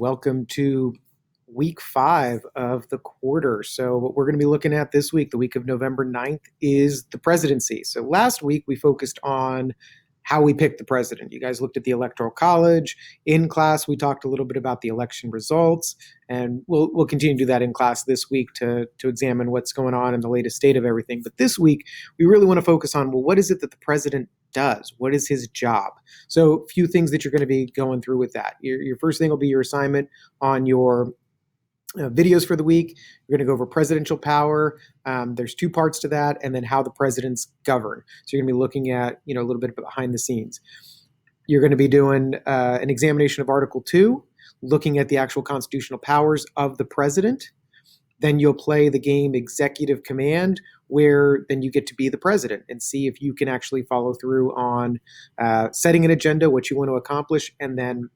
Welcome to week 5 of the quarter. So what we're going to be looking at this week, the week of November 9th, is the presidency. So last week we focused on how we pick the president. You guys looked at the Electoral College. In class, we talked a little bit about the election results, and we'll continue to do that in class this week to examine what's going on in the latest state of everything. But this week, we really want to focus on, well, what is it that the president does? What is his job? So a few things that you're going to be going through with that. Your first thing will be your assignment on your videos for the week. You're going to go over presidential power. There's 2 parts to that, and then how the presidents govern. So you're going to be looking at a little bit behind the scenes. You're going to be doing an examination of Article 2, looking at the actual constitutional powers of the president. Then you'll play the game Executive Command, where then you get to be the president and see if you can actually follow through on setting an agenda, what you want to accomplish, and then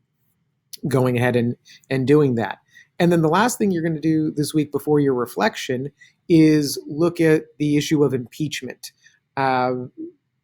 going ahead and doing that. And then the last thing you're going to do this week before your reflection is look at the issue of impeachment.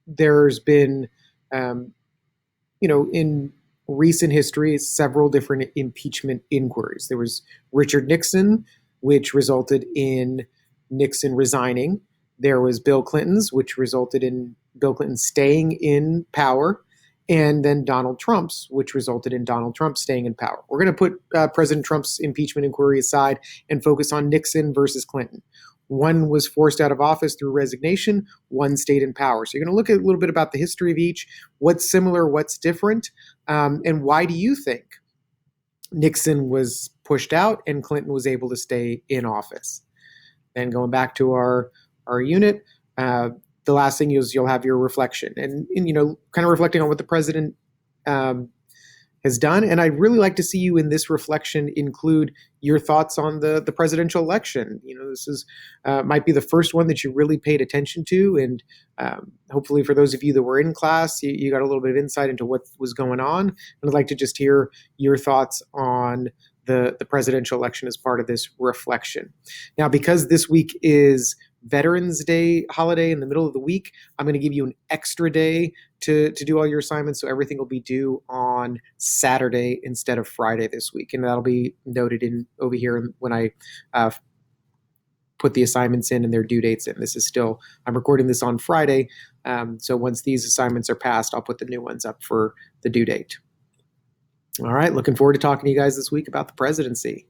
There's been, in recent history, several different impeachment inquiries. There was Richard Nixon, which resulted in Nixon resigning. There was Bill Clinton's, which resulted in Bill Clinton staying in power. And then Donald Trump's, which resulted in Donald Trump staying in power. We're going to put President Trump's impeachment inquiry aside and focus on Nixon versus Clinton. One was forced out of office through resignation, one stayed in power. So you're going to look at a little bit about the history of each, what's similar, what's different, and why do you think Nixon was pushed out and Clinton was able to stay in office? Then going back to our unit, the last thing is you'll have your reflection and kind of reflecting on what the president has done. And I'd really like to see you in this reflection include your thoughts on the presidential election. This is might be the first one that you really paid attention to. And hopefully for those of you that were in class, you got a little bit of insight into what was going on. And I'd like to just hear your thoughts on the presidential election as part of this reflection. Now, because this week is Veterans Day holiday in the middle of the week, I'm going to give you an extra day to do all your assignments. So everything will be due on Saturday instead of Friday this week. And that'll be noted in over here when I put the assignments in and their due dates in. I'm recording this on Friday. So once these assignments are passed, I'll put the new ones up for the due date. All right. Looking forward to talking to you guys this week about the presidency.